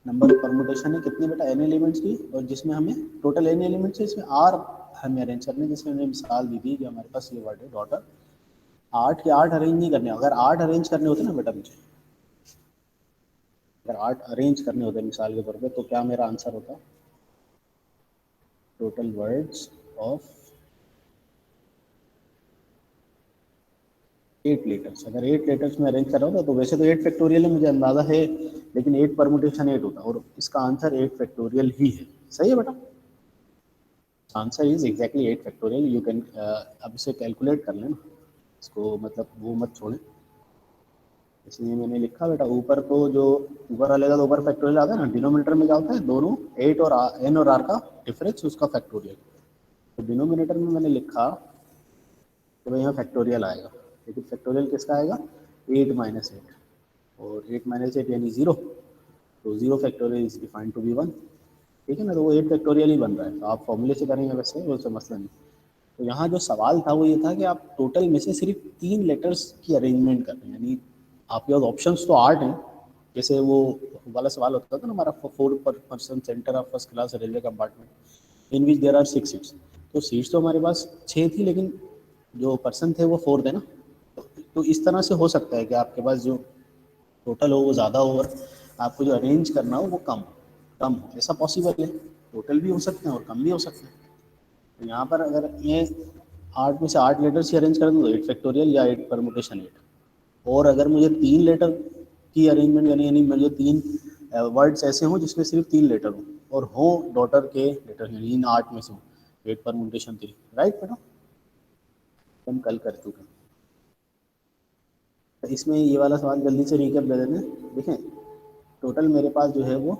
Number of permutation है कितने बेटा n एलिमेंट्स की, और जिसमें हमें टोटल n एलिमेंट्स है, इसमें r हमें अरेंज करने, जिसमें हमने मिसाल दी थी कि हमारे पास ये वर्ड है डॉटर, 8 के 8 अरेंज नहीं करने, अगर 8 अरेंज करने होते ना बेटा मुझे, अगर 8 अरेंज करने होते मिसाल के तौर पे, तो क्या मेरा आंसर होता, टोटल वर्ड्स ऑफ 8 लीटर्स, अगर 8 लीटर्स में अरेंज कर रहा होता तो वैसे तो 8 फैक्टोरियल है मुझे अंदाजा है, लेकिन 8 परमुटेशन 8 होता, और इसका आंसर 8 फैक्टोरियल ही है। सही है बेटा, answer is exactly 8 factorial. You can अब इसे कैलकुलेट कर लेना, इसको मतलब वो मत छोड़ें, इसलिए मैंने लिखा बेटा ऊपर को जो ऊपर वाले का तो ऊपर फैक्टोरियल आता है ना, डिनोमिनेटर में क्या होता है, दोनों 8 और n और r का डिफरेंस उसका फैक्टोरियल, तो डिनोमिनेटर में मैंने लिखा तो भाई यहाँ फैक्टोरियल आएगा, लेकिन फैक्टोरियल किसका आएगा, 8 माइनस 8, और 8 माइनस 8 यानी 0, तो 0 factorial is defined to be 1, ठीक है ना, तो वो 8 फैक्टोरियल ही बन रहा है, तो आप फॉर्मूले से करेंगे वैसे वो तो मसला नहीं। तो यहाँ जो सवाल था वो ये था कि आप टोटल में से सिर्फ 3 लेटर्स की अरेंजमेंट कर रहे हैं, यानी आपके पास ऑप्शंस तो 8 हैं, जैसे वो वाला सवाल होता था ना हमारा, 4 person centre of first class railway compartment in which there are 6 seats, तो सीट्स तो हमारे पास 6 थी, लेकिन जो पर्सन थे वो 4 थे ना, तो इस तरह से हो सकता है कि आपके पास जो टोटल हो वो ज़्यादा हो और आपको जो अरेंज करना हो वो कम हो, ऐसा पॉसिबल है, टोटल भी हो सकते हैं और कम भी हो सकते हैं। तो यहाँ पर अगर ये 8 में से 8 लेटर्स ही अरेंज कर दूँ तो 8 फैक्टोरियल या 8 परमुटेशन 8, और अगर मुझे 3 लेटर की अरेंजमेंट करनी, यानी मुझे 3 वर्ड्स ऐसे हों जिसमें सिर्फ 3 लेटर हों और हो डॉटर के लेटर, यानी इन 8 में से हो, 8 परमुटेशन 3, राइट बेटा, हम कल कर चुके हैं। तो इसमें ये वाला सवाल जल्दी से रिकैप दे देते हैं, देखें टोटल मेरे पास जो है वो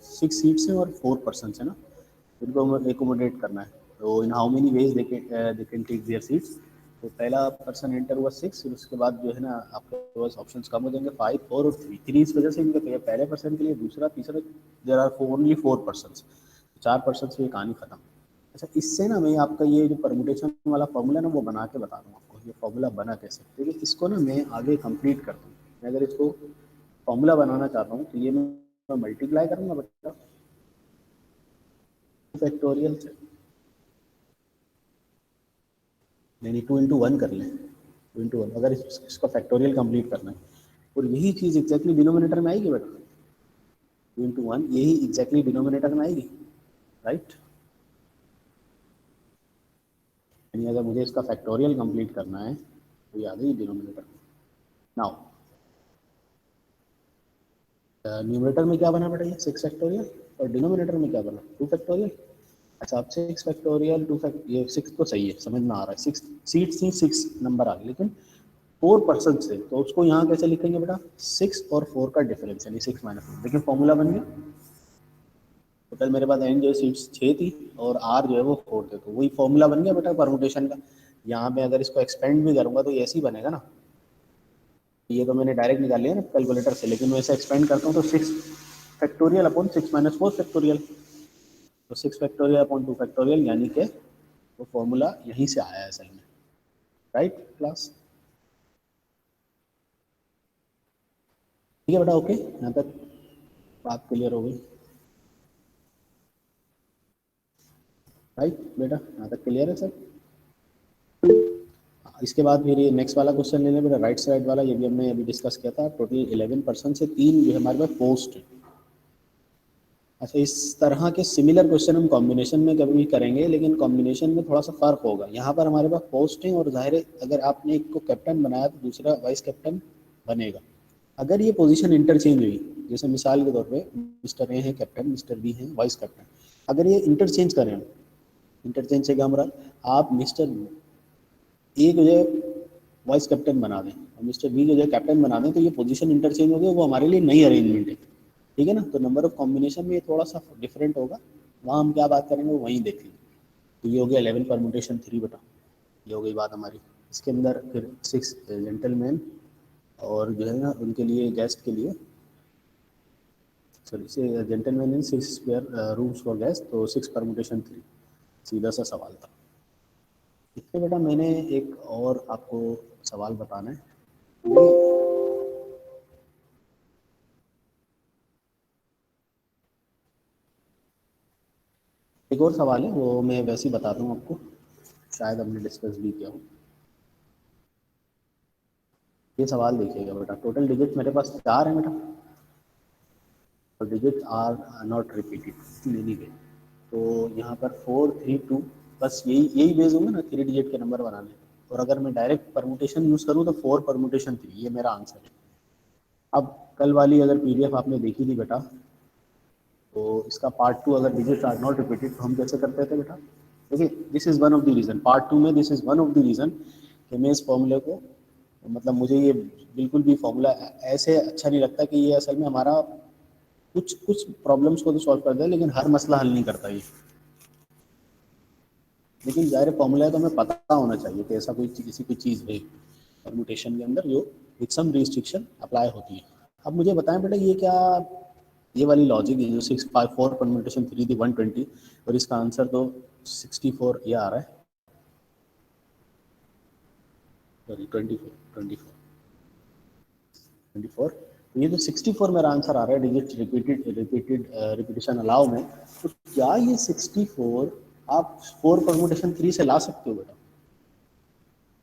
6 सीट्स हैं और 4 पर्सन है ना, इनको एकोमोडेट करना है, तो in how many ways they can take their seats, तो पहला पर्सन एंटर हुआ 6, फिर उसके बाद जो है ना आपके पास ऑप्शंस कम हो जाएंगे 5 4 और 3 इस वजह से इनके पहले पर्सन के लिए, दूसरा तीसरा there are only 4 person, 4 person से ये कहानी खत्म। अच्छा इससे ना मैं आपका ये जो परमुटेशन वाला फॉर्मूला ना वो बना के बता दूँ आपको, ये फॉर्मूला बना कैसे, ठीक है, इसको ना मैं आगे कंप्लीट करता हूँ, मैं अगर इसको फॉर्मूला बनाना चाहता हूँ तो ये मैं मल्टीप्लाई करूँगा बेटा फैक्टोरियल से, यानी 2 इंटू 1 कर लें, 2 इंटू 1 अगर इसका फैक्टोरियल कंप्लीट करना है, और यही चीज़ एग्जैक्टली डिनोमिनेटर में आएगी बेटा, 2 इंटू 1 यही एग्जैक्टली डिनोमिनेटर में आएगी, राइट, यानी अगर मुझे इसका फैक्टोरियल कंप्लीट करना है तो ये आ गई डिनोमिनेटर में। नाउ न्यूमरेटर में क्या बना बेटा, ये 6 फैक्टोरियल, और डिनोमिनेटर में क्या बना 2 फैक्टोरियल। अच्छा अब 6 फैक्टोरियल 2 ये 6 तो सही है, समझ में आ रहा है, 6 सीट्स थी 6 नंबर आ गया, लेकिन 4 पर्सन थे तो उसको यहाँ कैसे लिखेंगे बेटा, 6 और 4 का डिफरेंस यानी 6 माइनस 4, देखिए फॉर्मूला बन गया, टोटल मेरे पास एन जो सीट्स 6 थी और आर जो है वो 4 थे, तो वही फॉर्मूला बन गया बेटा परमुटेशन का। यहाँ पे अगर इसको एक्सपेंड भी करूँगा तो ये ऐसे ही बनेगा ना, ये तो मैंने डायरेक्ट निकाल लिया ना कैलकुलेटर से, लेकिन मैं इसे एक्सपेंड करता हूँ तो 6 फैक्टोरियल अपॉन 6 माइनस 4 फैक्टोरियल, तो 6 फैक्टोरियल अपॉन 2 फैक्टोरियल, यानी कि वो फॉर्मूला यहीं से आया है असल में, राइट क्लास, ठीक है बेटा, ओके यहाँ तक बात क्लियर हो गई, राइट बेटा यहाँ तक क्लियर है सर। इसके बाद फिर ये नेक्स्ट वाला क्वेश्चन लेने बेटा, राइट साइड वाला, ये भी हमने अभी डिस्कस किया था, टोटल 11 पर्सन से 3 जो है हमारे पास पोस्ट है। अच्छा इस तरह के सिमिलर क्वेश्चन हम कॉम्बिनेशन में कभी भी करेंगे, लेकिन कॉम्बिनेशन में थोड़ा सा फर्क होगा, यहाँ पर हमारे पास पोस्ट है और जाहिर है अगर आपने एक को कैप्टन बनाया तो दूसरा वाइस कैप्टन बनेगा, अगर ये पोजीशन इंटरचेंज हुई, जैसे मिसाल के तौर पे मिस्टर ए है कैप्टन, मिस्टर बी है वाइस कैप्टन, अगर ये इंटरचेंज करें, इंटरचेंज से क्या हमारा, आप मिस्टर ए को जो है वाइस कैप्टन बना दें और मिस्टर बी को जो है कैप्टन बना दें, तो ये पोजीशन इंटरचेंज हो गई, वो हमारे लिए नई अरेंजमेंट है, ठीक है ना, तो नंबर ऑफ कॉम्बिनेशन में ये थोड़ा सा डिफरेंट होगा, वहाँ हम क्या बात करेंगे वो वहीं देखेंगे। तो ये हो गया 11 परमुटेशन 3 बटा, ये हो गई बात हमारी, इसके अंदर फिर 6 जेंटलमैन और जो है ना उनके लिए गेस्ट के लिए, सॉरी से gentleman in 6 square rooms for guest, तो 6 परमुटेशन 3 सीधा सा सवाल था। इससे बेटा मैंने एक और आपको सवाल बताना है, एक और सवाल है, वो मैं वैसे ही बताता हूँ आपको, शायद हमने डिस्कस भी किया हो। ये सवाल देखिएगा बेटा, टोटल डिजिट मेरे पास 4 है बेटा, और digit are not repeated in any way. तो यहाँ पर 4 3 2, बस यही यही बेस होंगे ना 3 डिजिट के नंबर बनाने। और अगर मैं डायरेक्ट परमुटेशन यूज़ करूँ तो 4 परमुटेशन 3, ये मेरा आंसर है। अब कल वाली अगर पीडीएफ आपने देखी थी बेटा, तो इसका पार्ट 2 अगर डिजिट आर नॉट रिपीटेड तो हम कैसे करते थे बेटा? देखिए, this is one of the reason, part 2 में this is one of the reason कि मैं इस फॉर्मूले को, मतलब मुझे ये बिल्कुल भी फॉर्मूला ऐसे अच्छा नहीं लगता कि ये असल में हमारा कुछ कुछ प्रॉब्लम्स को तो सॉल्व कर दे, लेकिन हर मसला हल नहीं करता ये। लेकिन ज़ाहिर फॉर्मूला है तो हमें पता होना चाहिए कि ऐसा कोई किसी कोई चीज़ है परम्यूटेशन के अंदर जो विद सम रिस्ट्रिक्शन अप्लाई होती है। अब मुझे बताएं बेटा, ये क्या, ये वाली लॉजिक है जो 654 परम्यूटेशन 3 थी 120, और इसका आंसर तो 64 ये आ रहा है, सॉरी 24, तो ये जो 64 मेरा आंसर आ रहा है डिजिट रिपीटेशन अलाउ में, तो क्या ये 64 आप 4 परम्यूटेशन 3 से ला सकते हो बेटा?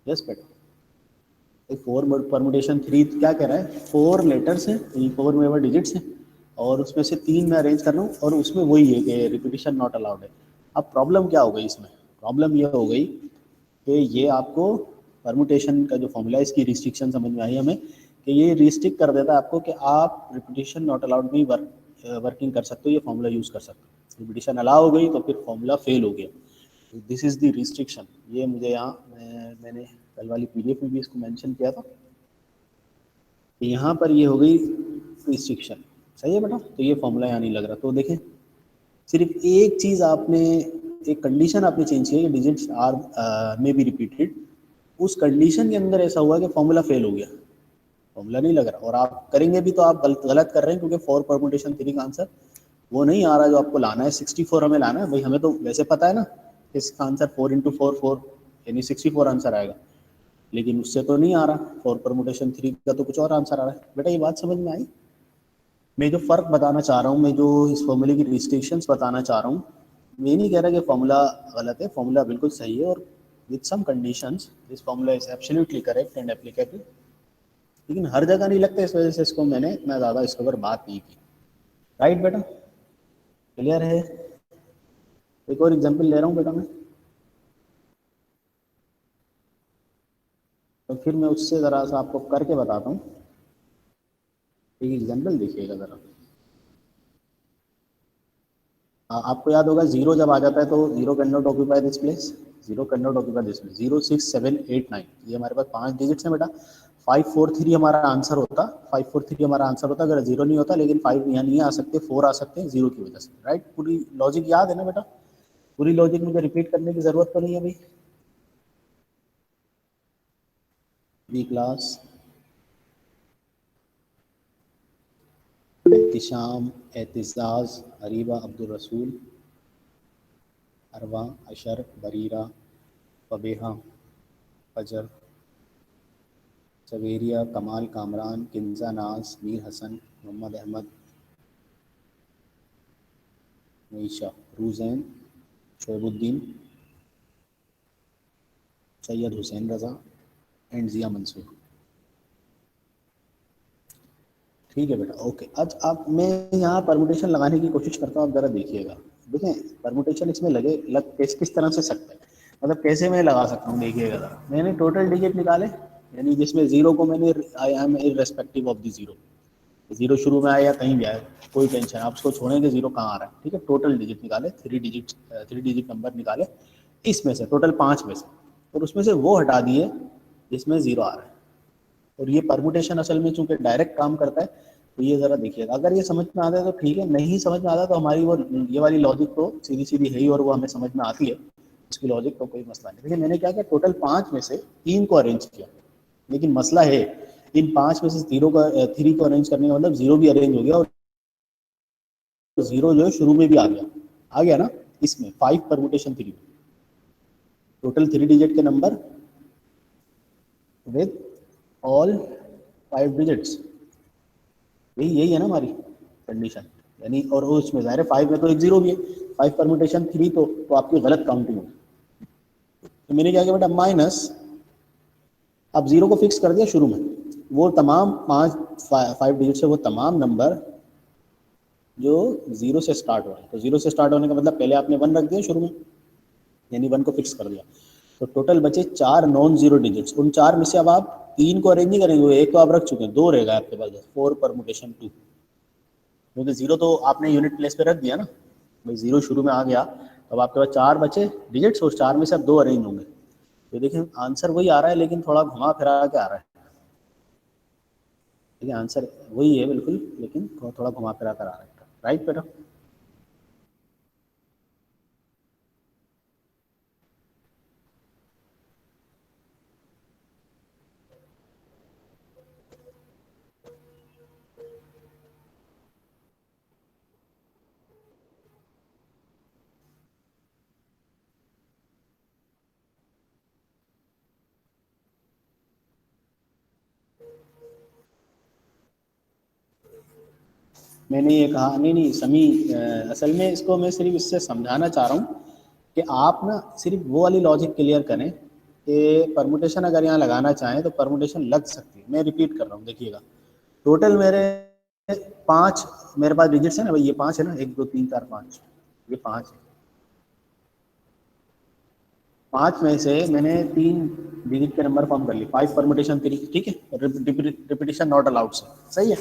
यस बेटा, फोर परमुटेशन 3 क्या कह रहा है, 4 लेटर्स हैं, 4 में डिजिट्स हैं, और उसमें से 3 मैं अरेंज कर रहा हूँ, और उसमें वही है कि रिपीटिशन नॉट अलाउड है। अब प्रॉब्लम क्या हो गई इसमें? प्रॉब्लम ये हो गई कि ये आपको परमुटेशन का जो फॉर्मूला है इसकी रिस्ट्रिक्शन समझ में आई हमें, कि ये रिस्ट्रिक्ट कर देता है आपको कि आप रिपीटिशन नॉट अलाउड में ही वर्किंग कर सकते हो, ये फॉर्मूला यूज़ कर सकते हो। रिपीटिशन अलाउ हो गई तो फिर फॉर्मूला फेल हो गया। This is the restriction. ये मुझे यहाँ मैंने कल वाली पीडीएफ में भी इसको मेंशन किया था कि यहाँ पर ये हो गई रिस्ट्रिक्शन। सही है बेटा, तो ये फॉर्मूला यहाँ नहीं लग रहा। तो देखें, सिर्फ एक चीज़ आपने, एक कंडीशन आपने चेंज की है कि डिजिट्स आर में बी रिपीटेड, उस कंडीशन के अंदर ऐसा हुआ कि फॉर्मूला फेल हो गया, फॉर्मूला नहीं लग रहा। और आप करेंगे भी तो आप गलत कर रहे हैं, क्योंकि 4 परमुटेशन 3 का आंसर वो नहीं आ रहा जो आपको लाना है, 64 हमें लाना है भाई। हमें तो वैसे पता है ना इसका आंसर 4 इंटू 4 4, यानी 64 आंसर आएगा, लेकिन उससे तो नहीं आ रहा। 4 परमुटेशन 3 का तो कुछ और आंसर आ रहा है। बेटा ये बात समझ में आई? मैं जो फ़र्क बताना चाह रहा हूँ, मैं जो इस फॉर्मूले की रिस्ट्रिक्शंस बताना चाह रहा हूँ, मैं नहीं कह रहा कि फॉर्मूला गलत है, फॉर्मूला बिल्कुल सही है, और with some conditions this formula is absolutely correct and applicable, लेकिन हर जगह नहीं लगता, इस वजह से इसको मैंने इतना ज़्यादा इसके ऊपर बात नहीं की। राइट बेटा, क्लियर है? एक और एग्जाम्पल ले रहा हूँ बेटा मैं, तो फिर मैं उससे ज़रा सा आपको करके बताता हूँ। एक एग्जाम्पल देखिएगा ज़रा। आपको याद होगा जीरो जब आ जाता है तो zero can not occupy this place, zero can not occupy this place. 0 6 7 8 9, ये हमारे पास 5 डिजिट्स हैं बेटा। 5 4 3 हमारा आंसर होता, 5 4 3 हमारा आंसर होता अगर जीरो नहीं होता, लेकिन 5 यहाँ नहीं आ सकते, 4 आ सकते हैं जीरो की वजह से। राइट, पूरी लॉजिक याद है ना बेटा? पूरी लॉजिक मुझे रिपीट करने की जरूरत तो नहीं है भाई? बी क्लास, एहतिशाम, एहतिजाज, अरीबा, अब्दुल रसूल, अरवा, अशर, बरीरा, फबेहा, फजर, सवेरिया, कमाल, कामरान, किन्जा, नाज, मीर हसन, मोहम्मद अहमद, मीशा, रूजैन, शोएबुद्दीन, सैयद हुसैन रज़ा एंड जिया मंसूर। ठीक है बेटा, ओके। आज आप, मैं यहाँ परमुटेशन लगाने की कोशिश करता हूँ, आप ज़रा देखिएगा। देखें परमुटेशन इसमें लगे लग किस तरह से सकता है, मतलब कैसे मैं लगा सकता हूँ, देखिएगा ज़रा। मैंने टोटल डिजिट निकाले, यानी जिसमें जीरो को मैंने, I am irrespective of the zero, zero शुरू में आया या कहीं भी आया, कोई टेंशन, आप उसको छोड़ेंगे जीरो कहाँ आ रहा है। ठीक है, टोटल डिजिट निकाले, 3 डिजिट नंबर निकाले, इसमें से टोटल 5 में से, और उसमें से वो हटा दिए जिसमें जीरो आ रहा है। और ये परमुटेशन असल में चूंकि डायरेक्ट काम करता है, तो ये जरा देखिएगा। अगर ये समझ में आता है तो ठीक है, नहीं समझ में आता तो हमारी वो ये वाली लॉजिक तो सीधी सीधी है ही, और वो हमें समझ में आती है उसकी लॉजिक, तो कोई मसला नहीं। देखिए मैंने क्या किया, टोटल 5 में से 3 को अरेंज किया, लेकिन मसला है इन 5 में से जीरो का 3 को अरेंज करने का मतलब जीरो भी अरेंज हो गया, और जीरो जो है शुरू में भी आ गया ना इसमें 5 परमुटेशन 3, टोटल 3 डिजिट के नंबर विद ऑल 5 डिजिट्स, यही यही है ना हमारी कंडीशन। यानी और उसमें ज़ाहिर है 5 में तो एक जीरो भी है, 5 परमुटेशन 3 तो आपकी गलत काउंटिंग होगी। तो मैंने क्या किया बेटा, माइनस, अब जीरो को फिक्स कर दिया शुरू में, वो तमाम 5 डिजिट से वो तमाम नंबर जो जीरो से स्टार्ट हो रहा है, तो जीरो से स्टार्ट होने का मतलब पहले आपने 1 रख दिया शुरू में, यानी 1 को फिक्स कर दिया। तो टोटल बचे 4 नॉन जीरो डिजिट्स, उन 4 में से अब आप 3 को अरेंज नहीं करेंगे, एक तो आप रख चुके हैं, 2 रहेगा आपके पास, 4 परमुटेशन 2, क्योंकि जीरो तो आपने यूनिट प्लेस पे रख दिया ना भाई, जीरो शुरू में आ गया, तो अब आपके पास 4 बचे डिजिट्स, और 4 में से अब 2 अरेंज होंगे। तो देखिए आंसर वही आ रहा है, लेकिन थोड़ा घुमा फिरा के आ रहा है। ठीक है, आंसर वही है बिल्कुल, लेकिन थोड़ा थोड़ा घुमा फिरा कर आ रहा है। राइट बेटा? मैंने ये कहा नहीं नहीं समी, असल में इसको मैं सिर्फ इससे समझाना चाह रहा हूँ कि आप ना सिर्फ वो वाली लॉजिक क्लियर करें कि परमुटेशन अगर यहाँ लगाना चाहें तो परमुटेशन लग सकती है। मैं रिपीट कर रहा हूँ, देखिएगा, टोटल मेरे 5 मेरे पास डिजिट्स है ना भाई, ये 5 है ना, 1 2 3 4 5, ये 5 है। 5 में से मैंने 3 डिजिट के नंबर फॉर्म कर लिए, 5 परमुटेशन 3, ठीक है, रिपीटिशन नॉट अलाउड से, सही है,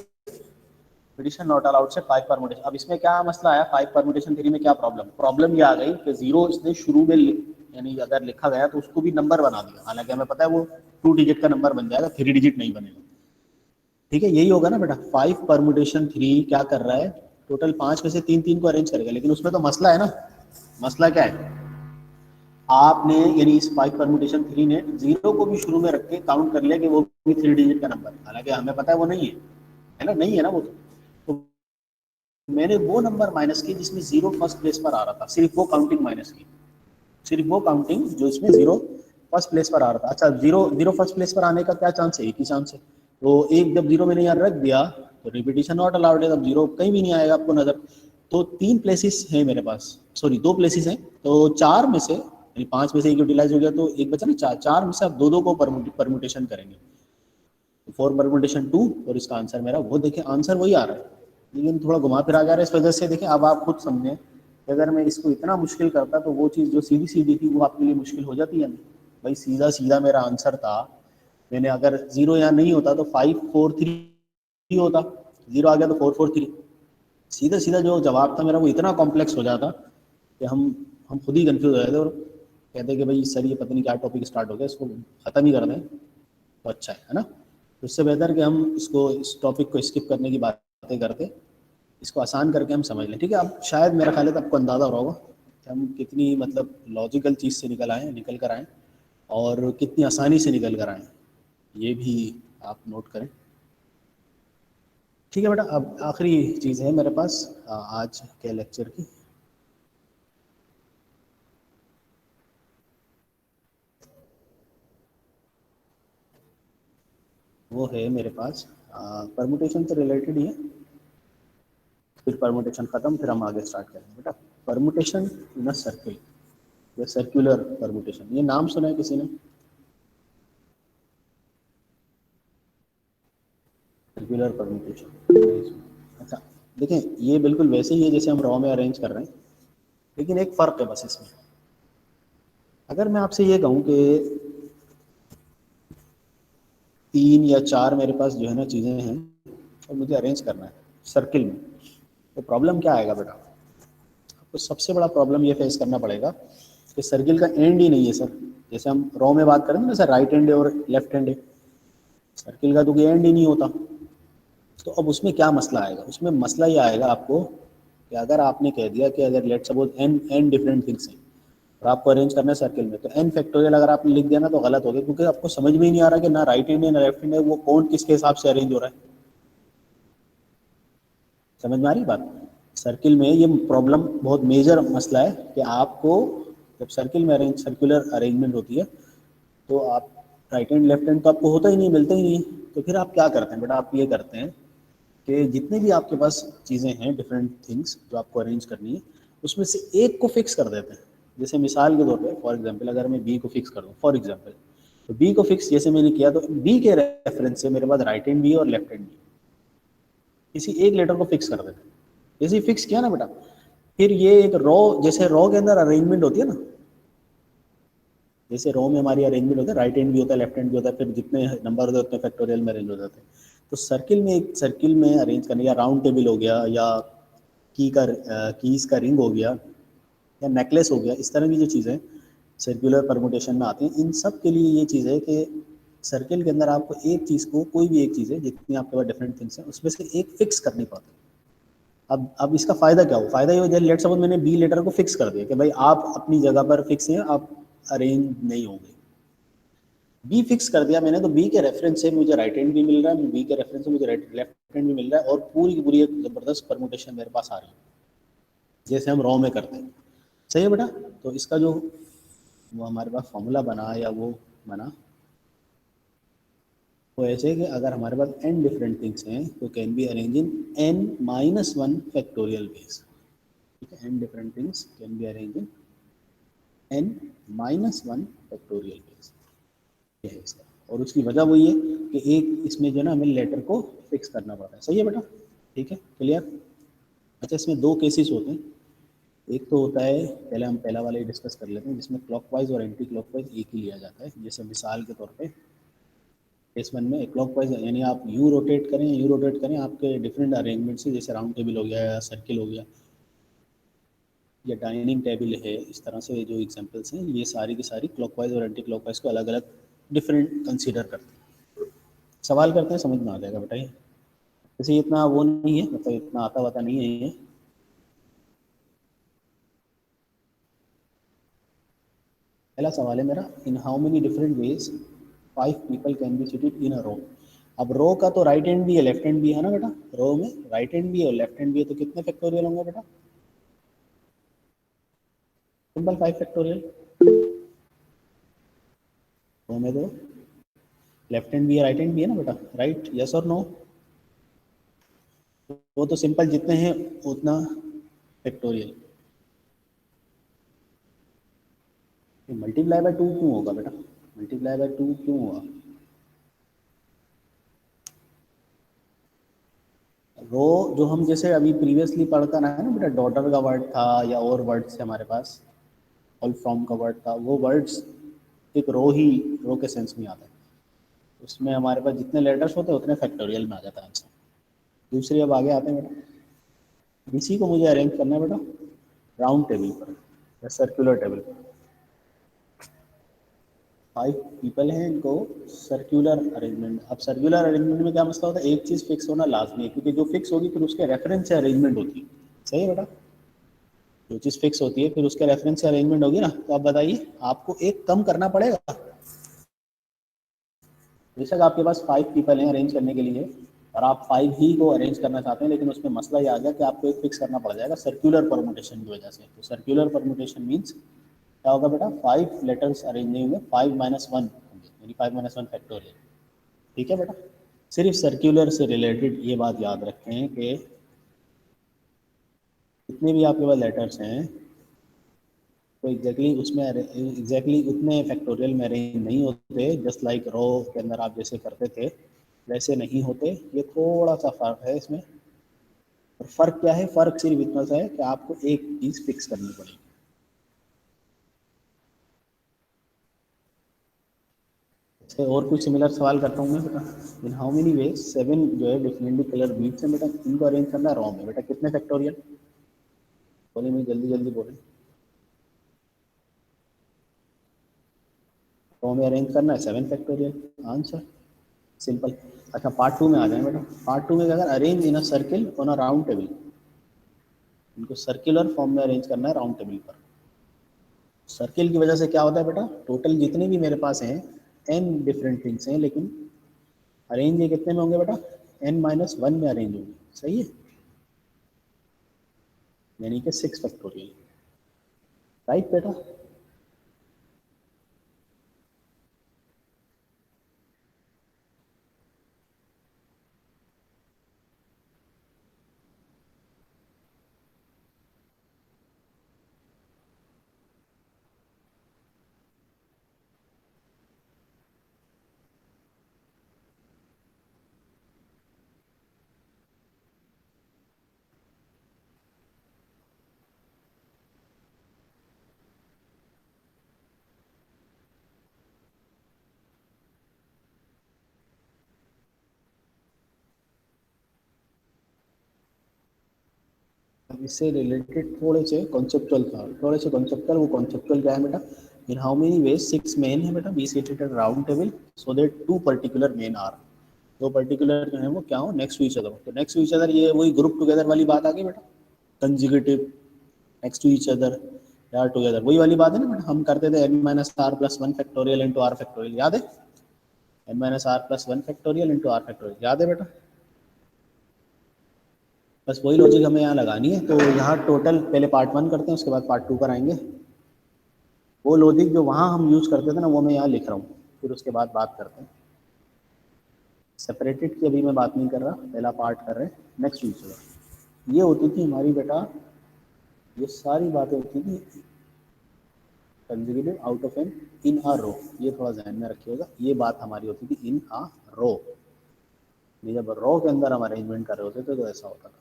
रिपीटिशन नॉट अलाउड से 5 परमुटेशन। अब इसमें क्या मसला आया, 5 परमुटेशन 3 में क्या प्रॉब्लम ये आ गई कि जीरो इसने शुरू में यानी अगर लिखा गया तो उसको भी नंबर बना दिया, हालांकि हमें पता है वो 2 डिजिट का नंबर बन जाएगा, 3 डिजिट नहीं बनेगा। ठीक है, यही होगा ना बेटा, 5 परमुटेशन 3 क्या कर रहा है, टोटल 5 में से 3 3 को अरेंज करेगा, लेकिन उसमें तो मसला है ना, मसला क्या है, आपने यानी इस 5 परमुटेशन 3 ने जीरो को भी शुरू में रख के काउंट कर लिया कि वो भी 3 डिजिट का नंबर, हालांकि हमें पता है वो नहीं है ना, नहीं है ना वो तो मैंने वो नंबर माइनस की जिसमें जीरो फर्स्ट प्लेस पर आ रहा था, सिर्फ वो काउंटिंग माइनस की, सिर्फ वो काउंटिंग जो इसमें जीरो फर्स्ट प्लेस पर आ रहा था। अच्छा, जीरो जीरो फर्स्ट प्लेस पर आने का क्या चांस है, एक ही चांस है, तो एक जब जीरो मैंने यहाँ रख दिया तो रिपीटिशन नॉट अलाउड है, तब जीरो कहीं भी नहीं आएगा आपको नजर। तो 3 प्लेसेस हैं मेरे पास, सॉरी 2 प्लेसेस हैं, तो 4 में से यानी 5 में से एक यूटिलाइज हो गया, तो एक बचा ना, 4 में से आप दो दो को परमुटेशन करेंगे, 4 परमुटेशन 2, और इसका आंसर मेरा वो, देखिए आंसर वही आ रहा है, लेकिन थोड़ा घुमा फिरा जा रहा है, इस वजह से देखिए अब आप खुद समझें कि अगर मैं इसको इतना मुश्किल करता तो वो चीज़ जो सीधी सीधी थी वो आपके लिए मुश्किल हो जाती है नहीं। भाई सीधा सीधा मेरा आंसर था, मैंने अगर जीरो यहाँ नहीं होता तो 5 4 3 होता, जीरो आ गया तो 4 4 3, सीधा सीधा जो जवाब था मेरा वो इतना कॉम्प्लेक्स हो जाता कि हम खुद ही कंफ्यूज हो जाते और कहते कि भाई सर ये पता नहीं क्या टॉपिक स्टार्ट हो गया, इसको ख़त्म ही कर दें तो अच्छा है ना। तो इससे बेहतर कि हम इसको, इस टॉपिक को स्किप करने की बातें करते, इसको आसान करके हम समझ लें। ठीक है, अब शायद मेरा ख्याल है तो आपको अंदाज़ा हो रहा होगा कि हम कितनी मतलब लॉजिकल चीज़ से निकल कर आएँ और कितनी आसानी से निकल कर आएँ, ये भी आप नोट करें। ठीक है बेटा, अब आखिरी चीज़ है मेरे पास आज के लेक्चर की, वो है मेरे पास परमुटेशन से रिलेटेड ही है, फिर परमुटेशन खत्म, फिर हम आगे स्टार्ट करेंगे बेटा। परमुटेशन इन अ सर्किल या सर्कुलर परमुटेशन, ये नाम सुना है किसी ने? सर्कुलर परमुटेशन, अच्छा देखें, ये बिल्कुल वैसे ही है जैसे हम रॉ में अरेंज कर रहे हैं, लेकिन एक फ़र्क है बस इसमें। अगर मैं आपसे ये कहूँ कि 3 या 4 मेरे पास जो है ना चीज़ें हैं और मुझे अरेंज करना है सर्किल में, तो प्रॉब्लम क्या आएगा बेटा, आपको सबसे बड़ा प्रॉब्लम ये फेस करना पड़ेगा कि सर्किल का एंड ही नहीं है सर। जैसे हम रॉ में बात करें ना सर, राइट हैंड है और लेफ्ट हैंड है, सर्किल का तो कोई एंड ही नहीं होता। तो अब उसमें क्या मसला आएगा, उसमें मसला ये आएगा आपको कि अगर आपने कह दिया कि अगर let suppose N N different things हैं और आपको अरेंज करना है सर्किल में, तो एन फैक्टोरियल अगर आपने लिख दिया ना तो गलत हो गया, क्योंकि आपको समझ में ही नहीं आ रहा कि ना राइट हैंड है ना लेफ्ट हैंड है, वो कौन किसके हिसाब से अरेंज हो रहा है। समझ में आ रही बात? सर्किल में ये प्रॉब्लम बहुत मेजर मसला है कि आपको जब सर्किल में अरेंज सर्कुलर अरेंजमेंट होती है तो आप राइट हैंड लेफ्ट हैंड तो आपको होता ही नहीं, मिलता ही नहीं, तो फिर आप क्या करते हैं बेटा, आप ये करते हैं कि जितने भी आपके पास चीज़ें हैं, डिफरेंट थिंग्स जो आपको अरेंज करनी है, उसमें से एक को फिक्स कर देते हैं। जैसे मिसाल के तौर पे फॉर एग्जांपल अगर मैं बी को फिक्स कर दूँ फॉर एग्जांपल, तो बी को फिक्स जैसे मैंने किया, तो बी के रेफरेंस से मेरे पास राइट हैंड बी और लेफ्ट हैंड बी, किसी एक लेटर को फिक्स कर देते हैं। जैसे ही फिक्स किया ना बेटा, फिर ये एक रो, जैसे रो के अंदर अरेंजमेंट होती है ना, जैसे रो में हमारी अरेंजमेंट होता है, राइट हैंड भी होता है, लेफ्ट हैंड भी होता है, फिर जितने नंबर होते हैं उतने फैक्टोरियल में अरेंज हो जाते हैं। तो सर्किल में, एक सर्किल में अरेंज करने, या राउंड टेबल हो गया, या कीज का रिंग हो गया, या नेकलेस हो गया, इस तरह की जो चीज़ें सर्कुलर परमुटेशन में आती हैं, इन सब के लिए ये चीज़ है कि सर्किल के अंदर आपको एक चीज़ को, कोई भी एक चीज़ है, जितनी आपके पास डिफरेंट थिंग्स हैं, उसमें से एक फिक्स करनी पड़ती है। अब इसका फ़ायदा क्या हो, फ़ायदा ये हो जाए, लेट सपोज मैंने बी लेटर को फिक्स कर दिया कि भाई आप अपनी जगह पर फिक्स हैं, आप अरेंज नहीं होंगे। बी फिक्स कर दिया मैंने, तो बी के रेफरेंस से मुझे राइट हैंड भी मिल रहा है, बी के रेफरेंस से मुझे लेफ्ट हैंड भी मिल रहा है, और पूरी की पूरी एक ज़बरदस्त परमुटेशन मेरे पास आ रही है, जैसे हम रॉ में करते हैं। सही है बेटा? तो इसका जो वो हमारे पास फॉर्मूला बना, या वो बना, वो ऐसे है कि अगर हमारे पास n डिफरेंट थिंग्स हैं, तो can be arrange in n-1 factorial base. ठीक है, n different things can be arrange in n-1 factorial base, ये है इसका। और उसकी वजह वही है कि एक इसमें जो है ना, हमें लेटर को फिक्स करना पड़ता है। सही है बेटा? ठीक है, क्लियर? अच्छा, इसमें दो केसेस होते हैं। एक तो होता है, पहले हम पहला वाला ही डिस्कस कर लेते हैं, जिसमें क्लॉकवाइज और एंटी क्लॉकवाइज एक ही लिया जाता है। जैसे मिसाल के तौर पे केस वन में क्लॉकवाइज, यानी आप यू रोटेट करें, यू रोटेट करें, आपके डिफरेंट अरेंजमेंट से, जैसे राउंड टेबल हो गया, या सर्किल हो गया, या डाइनिंग टेबल है, इस तरह से जो एग्जांपल्स हैं, ये सारी की सारी क्लॉकवाइज और एंटी क्लॉकवाइज को अलग अलग डिफरेंट कंसीडर करते हैं। सवाल करते हैं, समझ में आ जाएगा बताइए। वैसे इतना वो नहीं है, मतलब इतना आता वाता नहीं है ये। पहला सवाल है मेरा, in how many different ways 5 people can be seated in a row. अब रो का तो राइट हैंड भी है, लेफ्ट हैंड भी है ना बेटा, रो में राइट हैंड भी है और लेफ्ट हैंड भी है, तो कितने फैक्टोरियल होंगे बेटा? Simple 5 factorial. रो में तो लेफ्ट हैंड भी है, राइट हैंड भी है ना बेटा, राइट? यस और नो? वो तो सिंपल जितने हैं उतना फैक्टोरियल। मल्टीप्लाई बाय 2 क्यों होगा बेटा? मल्टीप्लाई बाय 2 क्यों हुआ? रो जो हम जैसे अभी प्रीवियसली पढ़ता ना है ना बेटा, डॉटर का वर्ड था, या और वर्ड्स थे हमारे पास, ऑल फ्रॉम का वर्ड था, वो वर्ड्स एक रो ही, रो के सेंस में आता है। उसमें हमारे पास जितने लेटर्स होते हैं उतने फैक्टोरियल में आ जाता है आंसर। दूसरी अब आगे आते हैं बेटा, इसी को मुझे अरेंज करना है बेटा राउंड टेबल पर, या सर्कुलर टेबल पर। 5 पीपल हैं, इनको सर्कुलर अरेंजमेंट। अब सर्कुलर अरेंजमेंट में क्या मसला होता है, एक चीज़ फिक्स होना लाजमी है, क्योंकि जो फिक्स होगी फिर उसके रेफरेंस से अरेंजमेंट होती है। सही है बेटा? जो चीज़ फिक्स होती है फिर उसके रेफरेंस से अरेंजमेंट होगी ना, तो आप बताइए आपको एक कम करना पड़ेगा। बेशक आपके पास 5 पीपल हैं अरेंज करने के लिए, और आप 5 ही को अरेंज करना चाहते हैं, लेकिन उसमें मसला ये आ गया कि आपको एक फिक्स करना पड़ जाएगा सर्कुलर परमुटेशन की वजह से। तो सर्कुलर परमुटेशन मीन्स क्या होगा बेटा, 5 लेटर्स अरेंज नहीं होंगे, 5-1 होंगे, यानी 5-1 फैक्टोरियल। ठीक है बेटा? सिर्फ सर्कुलर से रिलेटेड ये बात याद रखें कि जितने भी आपके पास लेटर्स हैं, तो एग्जैक्टली उतने फैक्टोरियल में अरेंज नहीं होते, जस्ट लाइक रो के अंदर आप जैसे करते थे वैसे नहीं होते। ये थोड़ा सा फर्क है इसमें। और फर्क क्या है? फर्क सिर्फ इतना सा है कि आपको एक चीज फिक्स करनी पड़ेगी। अच्छा, और कुछ सिमिलर सवाल करता हूँ मैं बेटा। इन हाउ मेनी वेज 7 जो है डिफरेंटली कलर बीट्स है बेटा, इनको अरेंज करना है रो में, बेटा कितने फैक्टोरियल? बोले मैं जल्दी जल्दी बोले। रो में अरेंज करना है 7 फैक्टोरियल आंसर, सिंपल। अच्छा, पार्ट टू में आ जाए बेटा। पार्ट टू में अगर arrange in a circle on a round table, इनको सर्कुलर फॉर्म में अरेंज करना है राउंड टेबल पर। सर्किल की वजह से क्या होता है बेटा, टोटल जितने भी मेरे पास हैं n डिफरेंट थिंग्स हैं, लेकिन अरेंज ये कितने में होंगे बेटा, n-1 में अरेंज होंगे। सही है? यानी कि 6 फैक्टोरियल। राइट बेटा? इससे रिलेटेड थोड़े से कॉन्सेप्चुअल था, थोड़े से कॉन्सेप्चुअल। वो कॉन्सेप्चुअल क्या है बेटा? In how many ways 6 men है बेटा, be seated at round table so that 2 particular men are, दो पर्टिकुलर जो है वो क्या हो, नेक्स्ट टू ईच अदर। तो नेक्स्ट टू ईच अदर ये वही ग्रुप टुगेदर वाली बात आ गई बेटा, consecutive next to each other या टुगेदर, वही वाली बात है ना बेटा। हम करते थे n minus R plus one factorial into are factorial, याद है? n minus R plus one factorial into are factorial, याद है बेटा? बस वही लॉजिक हमें यहाँ लगानी है। तो यहाँ टोटल पहले पार्ट वन करते हैं, उसके बाद पार्ट टू पर आएंगे। वो लॉजिक जो वहाँ हम यूज़ करते थे ना, वो मैं यहाँ लिख रहा हूँ, फिर उसके बाद बात करते हैं। सेपरेटेड की अभी मैं बात नहीं कर रहा, पहला पार्ट कर रहे हैं नेक्स्ट वीक का। ये होती थी हमारी बेटा, ये सारी बातें होती थी conjugative out of N in a रो। ये थोड़ा ध्यान में रखिएगा, ये बात हमारी होती थी इन अ रो। ये जब रो के अंदर हम अरेंजमेंट कर रहे होते थे तो ऐसा होता था।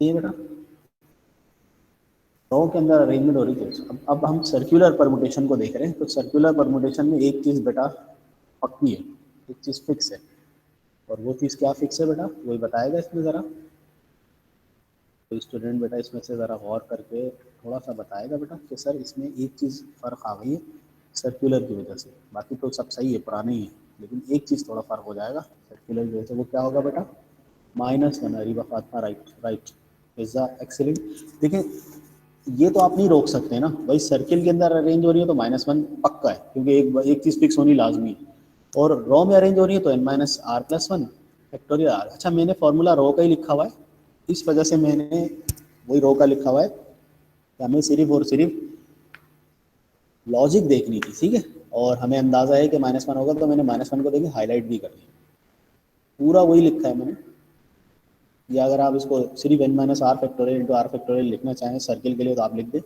ये बेटा रो के अंदर अरेंजमेंट हो रही थी। अब हम सर्कुलर परमुटेशन को देख रहे हैं। तो सर्कुलर परमुटेशन में एक चीज़ बेटा पक्की है, एक चीज़ फिक्स है। और वो चीज़ क्या फिक्स है बेटा, वही बताएगा इसमें ज़रा। तो स्टूडेंट बेटा इसमें से ज़रा गौर करके थोड़ा सा बताएगा बेटा कि सर इसमें एक चीज़ फ़र्क आ गई है सर्कुलर की वजह से। बाकी तो सब सही है, पुराने ही है, लेकिन एक चीज़ थोड़ा फ़र्क हो जाएगा सर्कुलर की वजह से। वो क्या होगा बेटा? Minus one Areeba Fatima, right right is excellent. देखिए ये तो आप नहीं रोक सकते ना भाई, सर्किल के अंदर अरेंज हो रही है तो माइनस वन पक्का है, क्योंकि एक चीज़ फिक्स होनी लाजमी है। और रो में अरेंज हो रही है तो N minus R plus one factorial R. अच्छा मैंने फॉर्मूला रो का ही लिखा हुआ है, इस वजह से मैंने वही रो का लिखा हुआ है कि हमें सिर्फ और सिर्फ लॉजिक देखनी थी, ठीक है। और हमें अंदाजा है कि माइनस वन होगा, तो मैंने माइनस वन को देखिए हाईलाइट भी कर दिया, पूरा वही लिखा है मैंने। या अगर आप इसको सिर्फ N minus R factorial into are factorial लिखना चाहें सर्किल के लिए तो आप लिख दें।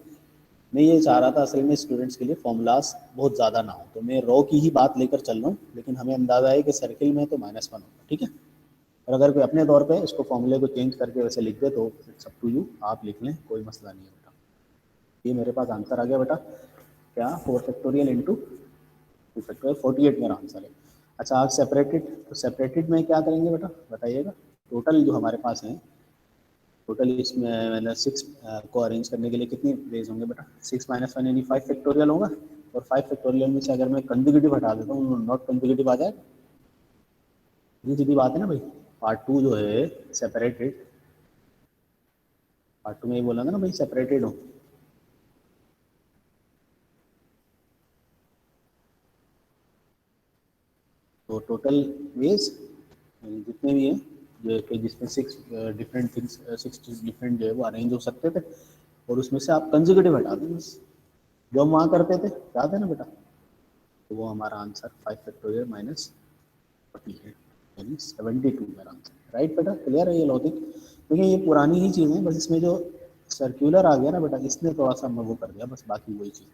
मैं ये चाह रहा था असल में स्टूडेंट्स के लिए फॉर्मूलाज बहुत ज़्यादा ना हो, तो मैं रो की ही बात लेकर चल रहा हूँ, लेकिन हमें अंदाजा है कि सर्किल में तो माइनस वन होगा, ठीक है। और अगर कोई अपने तौर पे इसको फॉर्मूले को चेंज करके वैसे लिख दे तो इट्स अप टू यू, आप लिख लें, कोई मसला नहीं है बेटा। ये मेरे पास आंसर आ गया बेटा, क्या 4 फैक्टोरियल इंटू 2 फैक्टोरियल, 48 मेरा आंसर है। अच्छा आज सेपरेटेड, तो सेपरेटेड में क्या करेंगे बेटा बताइएगा। टोटल जो हमारे पास है, टोटल इसमें मैंने 6 को अरेंज करने के लिए कितने वेज होंगे बेटा? 6 माइनस वन यानी 5 फैक्टोरियल होगा। और 5 फैक्टोरियल में से अगर मैं कंजिक्यूटिव हटा देता हूँ, नॉट कंजिक्यूटिव आ जाए, ये सीधी बात है ना भाई। पार्ट टू जो है सेपरेटेड, पार्ट टू में ये बोला था ना भाई सेपरेटेड हो। तो टोटल वेज जितने भी हैं, जो कि जिसमें 6 डिफरेंट थिंग्स, 6 डिफरेंट जो है वो अरेंज हो सकते थे, और उसमें से आप कंजिक्यूटिव हटा दें बस, जो हम वहाँ करते थे, याद है ना बेटा। तो वो हमारा आंसर 5 फैक्टोरियल माइनस 48 यानी 72 मेरा आंसर, राइट बेटा। क्लियर है ये लॉजिक? देखिए ये पुरानी ही चीज़ है, बस इसमें जो सर्कुलर आ गया ना बेटा, इसने थोड़ा सा मैं वो कर दिया, बस बाकी वही चीज़।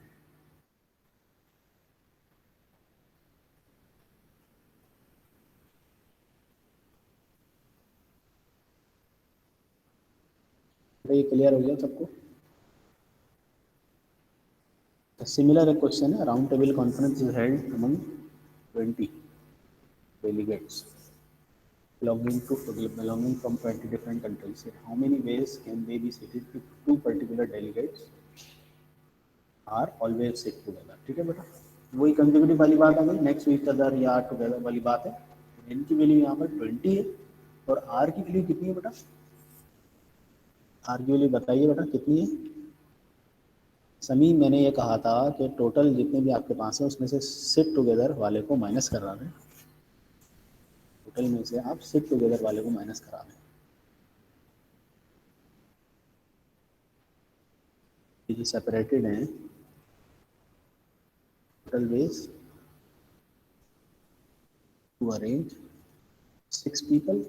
तो ये क्लियर हो गया सबको? सिमिलर एक क्वेश्चन है, round table conference is held among 20 delegates belonging from 20 different countries. How many ways can they be seated to two particular delegates are always sit together? ठीक है बेटा, वही कंसेक्यूटिव वाली बात आ गई, नेक्स्ट वीक अदर या टुगेदर वाली बात है। एन की वैल्यू यहाँ पर 20 है, और आर की वैल्यू कितनी है बेटा? आर की वैल्यू बताइए बेटा कितनी है? समी मैंने ये कहा था कि टोटल जितने भी आपके पास है उसमें से सिट टुगेदर वाले को माइनस करा दें, टोटल में से आप सिट टुगेदर वाले को माइनस करा दें। ये जो सेपरेटेड हैं total ways to arrange 6 people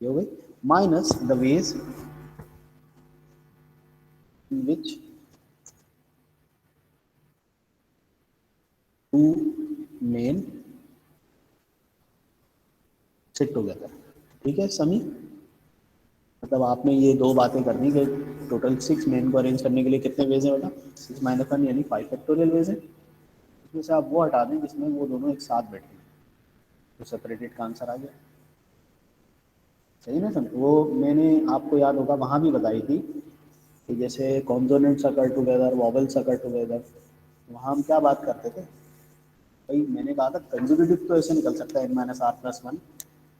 ये हो गई, minus the ways in which two men sit together। ठीक है समी, मतलब आपने ये दो बातें करनी कि टोटल 6 मेन को अरेंज करने के लिए कितने वेज हैं बेटा, 6 - 1 यानी 5 फैक्टोरियल वेज है। इसमें से आप वो हटा दें जिसमें वो दोनों एक साथ बैठे, तो सेपरेटेड का आंसर आ गया। सही ना समझ, वो मैंने आपको याद होगा वहाँ भी बताई थी कि जैसे कॉन्सोनेंट्स अकर टुगेदर, वॉवेल्स अकर टुगेदर, वहाँ हम क्या बात करते थे भाई, मैंने कहा था कंज्यूगेटिव तो ऐसे निकल सकता है n-r+1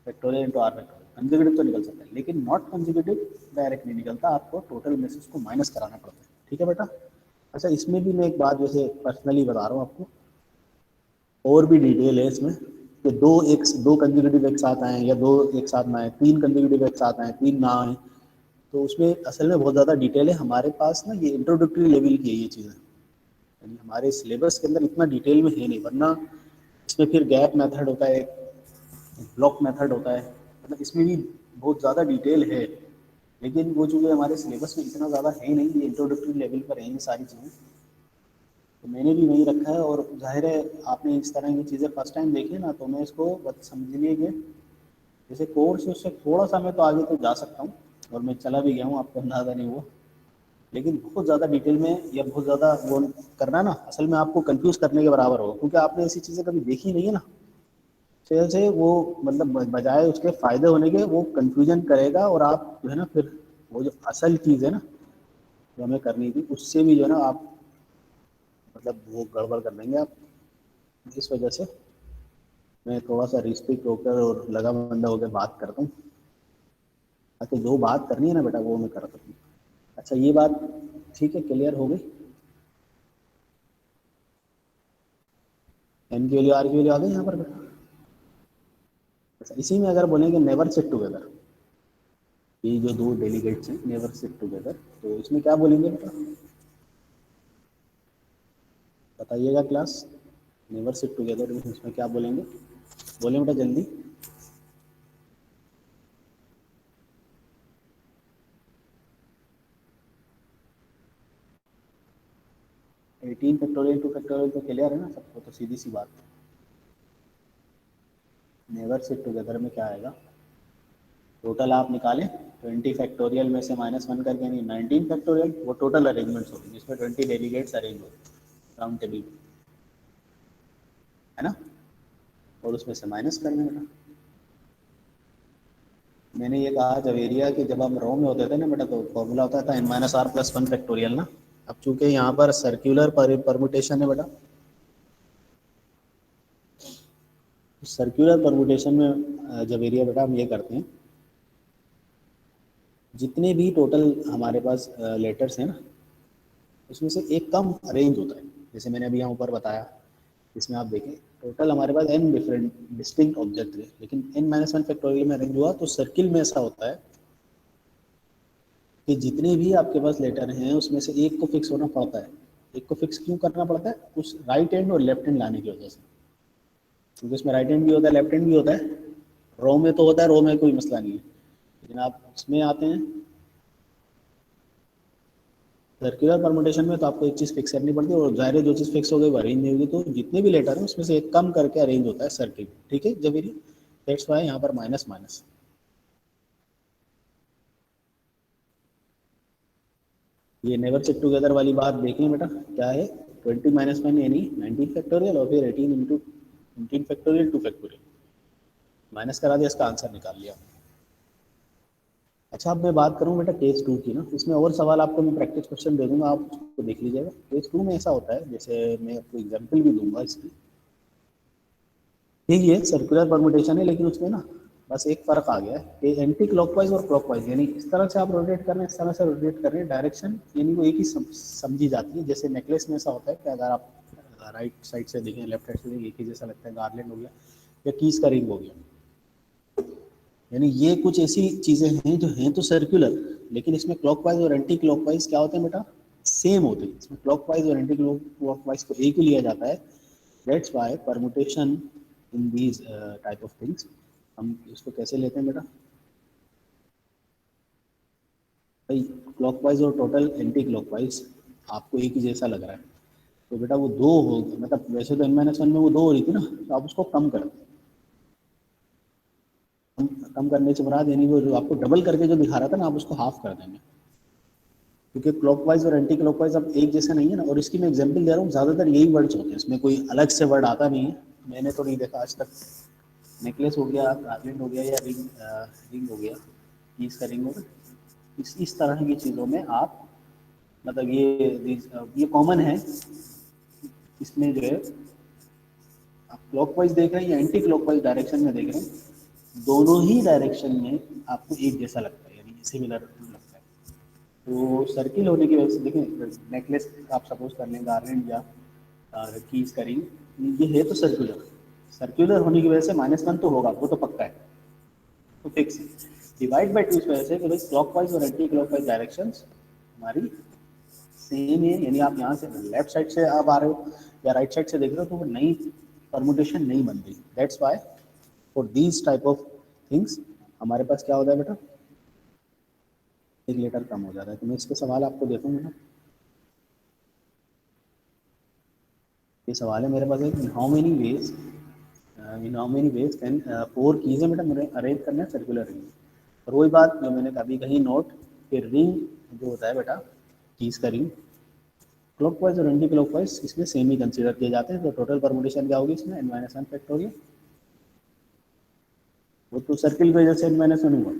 factorial into are factorial, conjugative तो निकल सकता है, लेकिन नॉट कंज्यूगेटिव डायरेक्ट नहीं निकलता, आपको टोटल में से उसको माइनस कराना पड़ता है। ठीक है बेटा। अच्छा, इसमें भी मैं एक बात जैसे पर्सनली बता रहा हूँ आपको, और भी डिटेल है इसमें कि दो कंज्यूगेटिव एक साथ आए या दो एक साथ ना आए, तीन कंज्यूगेटिव एक साथ आए, तीन ना आए, तो उसमें असल में बहुत ज़्यादा डिटेल है। हमारे पास ना ये इंट्रोडक्टरी लेवल की है ये चीज़ें, यानी हमारे सिलेबस के अंदर इतना डिटेल में है नहीं, वरना इसमें फिर गैप मेथड होता है, ब्लॉक मेथड होता है, मतलब इसमें भी बहुत ज़्यादा डिटेल है, लेकिन वो चीज़ें हमारे सिलेबस में इतना ज़्यादा है नहीं, ये इंट्रोडक्टरी लेवल पर हैं ये सारी चीज़ें, तो मैंने भी वही रखा है। और जाहिर है आपने इस तरह की चीज़ें फर्स्ट टाइम देखी ना, तो मैं इसको बस समझिए कि जैसे कोर्स है उससे थोड़ा सा मैं तो आगे तो जा सकता हूँ, और मैं चला भी गया हूँ, आपको अंदाज़ा नहीं हुआ, लेकिन बहुत ज़्यादा डिटेल में या बहुत ज़्यादा वो करना ना असल में आपको कंफ्यूज करने के बराबर होगा, क्योंकि आपने ऐसी चीज़ें कभी देखी नहीं है ना, तो से वो मतलब बजाय उसके फ़ायदे होने के वो कंफ्यूजन करेगा, और आप जो है ना फिर वो जो असल चीज़ है ना जो हमें करनी थी उससे भी जो है ना आप मतलब वो गड़बड़ कर देंगे आप। इस वजह से मैं थोड़ा सा रिस्ट्रिक्ट होकर और लगा बंदा होकर बात करता हूँ, ताकि जो बात करनी है ना बेटा वो मैं कर सकूँ। अच्छा, ये बात ठीक है, क्लियर हो गई। एन की वैल्यू आर की वैल्यू आ गई यहाँ पर बेटा। अच्छा, इसी में अगर बोलेंगे नेवर सिट टुगेदर, ये जो दो डेलीगेट्स हैं नेवर सिट टुगेदर, तो इसमें क्या बोलेंगे बेटा, बताइएगा क्लास। नेवर सिट टुगेदर इसमें क्या बोलेंगे, बोले बेटा जल्दी। 18 फैक्टोरियल 2 फैक्टोरियल तो क्लियर है ना सबको, तो सीधी सी बात। नेवर सिट टुगेदर में क्या आएगा, टोटल आप निकालें 20 फैक्टोरियल में से -1 करके, यानी 19 फैक्टोरियल, वो टोटल अरेंजमेंट्स होगी जिसमें 20 डेलीगेट्स अरेंज होते हैं राउंड टेबल, है ना, और उसमें से माइनस करने बेटा। मैंने ये कहा जब एरिया कि जब हम रो में होते थे ना बेटा, तो फॉर्मूला होता था n-r+1 फैक्टोरियल ना। अब चूंकि यहाँ पर सर्कुलर परमुटेशन है बेटा, सर्कुलर परमुटेशन में जब एरिया बेटा हम ये करते हैं, जितने भी टोटल हमारे पास लेटर्स हैं ना उसमें से एक कम अरेंज होता है, जैसे मैंने अभी यहाँ ऊपर बताया, इसमें आप देखें टोटल हमारे पास n डिफरेंट डिस्टिंक्ट ऑब्जेक्ट है, लेकिन n-1 फैक्टोरियल में अरेंज हुआ, तो सर्किल में ऐसा होता है कि जितने भी आपके पास लेटर हैं उसमें से एक को फिक्स होना पड़ता है। एक को फिक्स क्यों करना पड़ता है, उस राइट हैंड और लेफ्ट हैंड लाने की वजह से, क्योंकि इसमें राइट हैंड भी होता है लेफ्ट हैंड भी होता है। रो में तो होता है, रो में कोई मसला नहीं है, लेकिन आप इसमें आते हैं सर्कुलर परमुटेशन में, तो आपको एक चीज़ फिक्स करनी पड़ती है, और जाहिर है जो चीज़ फिक्स हो गई वो अरेंज नहीं होगी, तो जितने भी लेटर हैं उसमें से एक कम करके अरेंज होता है सर्किल। ठीक है जब दैट्स वाई यहाँ पर माइनस माइनस। ये नेवर सिट टुगेदर वाली बात देख लें बेटा, क्या है 20 - 1 यानी 19 फैक्टोरियल, और फिर 18 इंटू 19 फैक्टोरियल 2 फैक्टोरियल, माइनस करा दिया, इसका आंसर निकाल लिया। अच्छा, अब मैं बात करूँ बेटा केस 2 की ना, इसमें और सवाल आपको मैं प्रैक्टिस क्वेश्चन दे दूंगा, आप उसको देख लीजिएगा। केस 2 में ऐसा होता है, जैसे मैं आपको एग्जाम्पल भी दूंगा इसकी, यही है सर्कुलर परमुटेशन है, लेकिन उसमें ना बस एक फ़र्क आ गया है कि एंटी क्लॉकवाइज और क्लॉकवाइज, यानी इस तरह से आप रोटेट कर रहे हैं, इस तरह से रोटेट कर रहे हैं, डायरेक्शन यानी वो एक ही समझी जाती है। जैसे नेकलेस में ऐसा होता है कि अगर आप राइट साइड से देखें, लेफ्ट साइड से देखें, एक ही जैसा लगता है, गार्लैंड हो गया या कीज का रिंग हो गया, यानी ये कुछ ऐसी चीज़ें हैं जो हैं तो सर्कुलर, लेकिन इसमें क्लॉकवाइज और एंटी क्लॉकवाइज क्या होते हैं बेटा, सेम होते हैं। इसमें क्लॉकवाइज और एंटी क्लॉकवाइज को एक ही लिया जाता है। That's why permutation in these type of things, हम इसको कैसे लेते हैं बेटा, भाई क्लॉकवाइज और टोटल एंटी क्लॉकवाइज आपको एक ही जैसा लग रहा है, तो बेटा वो दो हो, मतलब वैसे तो n-1 में वो दो हो रही थी ना, तो आप उसको कम कर करने से मुराद यानी वो जो आपको डबल करके जो दिखा रहा था ना, आप उसको हाफ कर देंगे, क्योंकि क्लॉकवाइज और एंटी क्लॉकवाइज अब एक जैसा नहीं है ना। और इसकी मैं एग्जांपल दे रहा हूँ, ज़्यादातर यही वर्ड्स होते हैं, इसमें कोई अलग से वर्ड आता नहीं है, मैंने तो नहीं देखा आज तक। नेकलेस हो गया, गार्लैंड हो गया, या रिंग हो गया, कीज का रिंग हो गया, इस तरह की चीज़ों में आप मतलब ये कॉमन है। इसमें जो है आप क्लॉकवाइज देख रहे हैं या एंटी क्लॉकवाइज डायरेक्शन में देख रहे हैं, दोनों ही डायरेक्शन में आपको एक जैसा लगता है, यानी सिमिलर लगता है। तो सर्किल होने की वजह से देखिए, नेकलेस आप सपोज कर लें, गार्लैंड या कीज का रिंग, ये है तो सर्कुलर, सर्कुलर होने की वजह से -1 तो होगा, वो तो पक्का है, तो फिक्स है। डिवाइड बाई टू इस वजह से कि भाई क्लॉकवाइज और एंटी क्लॉकवाइज डायरेक्शंस हमारी सेम है, यानी आप यहाँ से लेफ्ट साइड से आप आ रहे हो या राइट साइड से देख रहे हो, तो वो नई परमुटेशन नहीं बन रही। That's why for these type of things हमारे पास क्या होता है बेटा, एक लेटर कम हो जाता है। तो मैं इसके सवाल आपको देता हूँ बेटा, ये सवाल है मेरे पास, in how many ways, in how many ways can 4 keys है बेटा मेरे अरेंज करना है सर्कुलर रिंग। और वही बात जो मैंने कभी कहीं नोट कि रिंग जो होता है बेटा, कीज का रिंग, क्लॉकवाइज और एंटी क्लॉकवाइज इसमें सेम ही कंसीडर किए जाते हैं। तो टोटल परमुटेशन क्या होगी इसमें, n-1 फैक्टोरियल, वो तो सर्किल की वजह से n-1 होगा,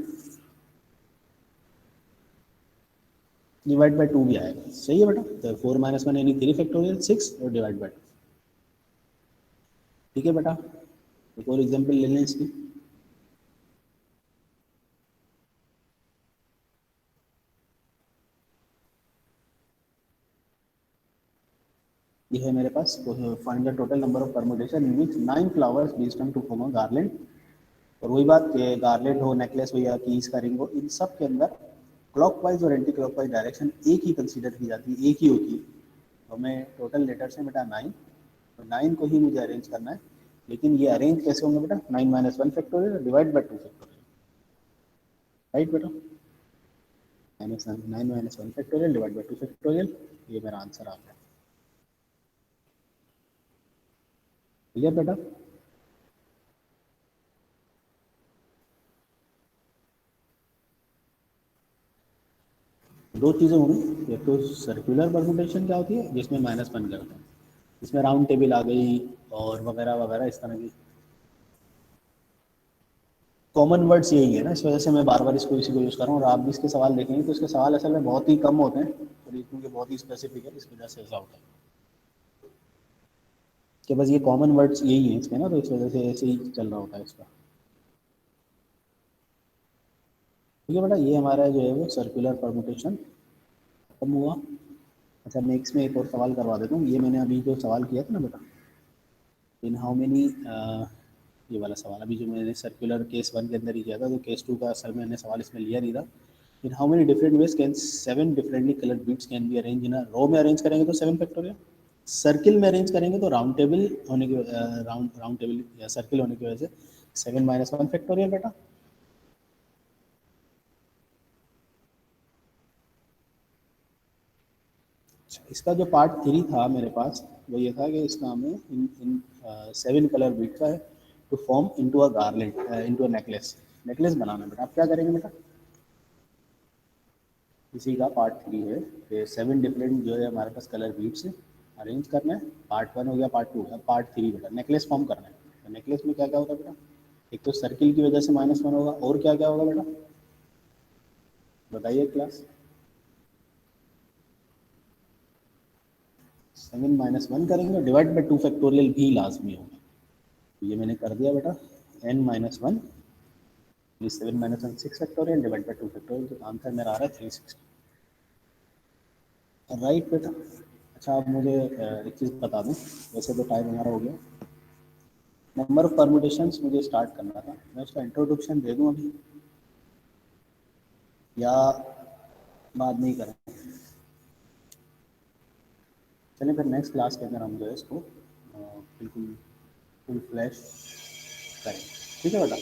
डिवाइड बाई 2 भी आएगा, सही है बेटा। तो 4 - 1 यानी 3 फैक्टोरियल 6 और डिवाइड बाई 2, ठीक है बेटा। एक और एग्जाम्पल ले लें इसकी, ये है मेरे पास, find the total number of permutation in which 9 flowers beach to form a garland. और वही बात कि गार्लैंड हो, नेकलेस हो या कीज का रिंग हो, इन सब के अंदर क्लॉकवाइज और एंटी क्लॉकवाइज डायरेक्शन एक ही कंसीडर की जाती है, एक ही होती है। तो हमें टोटल लेटर्स हैं बेटा 9, तो 9 को ही मुझे अरेंज करना है। लेकिन ये अरेंज कैसे होंगे बेटा, 9 - 1 factorial divide by 2 factorial, right बेटा। 9 - 1 फैक्टोरियल डिवाइड बाई 2 फैक्टोरियल, ये मेरा आंसर आ गया, ठीक है बेटा। दो चीज़ें होंगी, एक तो सर्कुलर परमुटेशन क्या होती है जिसमें -1 करते हैं, इसमें राउंड टेबल आ गई और वगैरह वगैरह इस तरह की कॉमन वर्ड्स यही है ना, इस वजह से मैं बार बार इसको इसी को यूज़ कर रहा हूँ। और आप भी इसके सवाल देखेंगे तो इसके सवाल असल में बहुत ही कम होते हैं, और ये क्योंकि बहुत ही स्पेसिफिक है, इस वजह से ऐसा होता है कि बस ये कॉमन वर्ड्स यही है इसमें ना, तो इस वजह से ऐसे ही चल रहा होता है इसका, ठीक है बेटा। ये हमारा जो है वो सर्कुलर परमुटेशन खत्म हुआ। अच्छा, मैं इसमें एक और सवाल करवा देता हूँ, ये मैंने अभी जो सवाल किया था ना बेटा, इन हाउ मेनी, ये वाला सवाल अभी जो मैंने सर्कुलर केस 1 के अंदर ही किया था, तो केस 2 का असल मैंने सवाल इसमें लिया नहीं था। In how many different ways can 7 differently coloured beads can be arrange in a row, में अरेंज करेंगे तो 7 फैक्टोरियल, सर्किल में अरेंज करेंगे तो राउंड टेबल होने की राउंड टेबल या सर्किल होने की वजह से 7 - 1 फैक्टोरियल बेटा। अच्छा, इसका जो पार्ट 3 था मेरे पास, वो ये था कि इसका हमें इन इन 7 कलर बीट का है to form into a garland, into a necklace, necklace बनाना बेटा। आप क्या करेंगे बेटा, इसी का पार्ट 3 है कि 7 डिफरेंट जो है हमारे पास कलर बीट्स अरेंज करना है। पार्ट 1 हो गया, पार्ट 2 हो गया, पार्ट 3 बेटा नेकलेस फॉर्म करना है। तो नेकलेस में क्या क्या होता है बेटा, एक तो सर्किल की वजह से -1 होगा, और क्या क्या होगा बेटा, बताइए क्लास। 7 - 1 करेंगे, डिवाइड बाई 2 फैक्टोरियल भी लाजमी होगा। तो ये मैंने कर दिया बेटा, n-1, 7 - 1 6 factorial divide by 2 factorial, तो आंसर मेरा आ रहा है 360, राइट बेटा। अच्छा, आप मुझे एक चीज़ बता दूं, वैसे तो टाइम हमारा हो गया, नंबर ऑफ परमुटेशंस मुझे स्टार्ट करना था, मैं उसका इंट्रोडक्शन दे दूं अभी या बाद में ही करें। चलिए फिर नेक्स्ट क्लास के अंदर हम जो है इसको बिल्कुल फुल फ्लैश करें, ठीक है बेटा।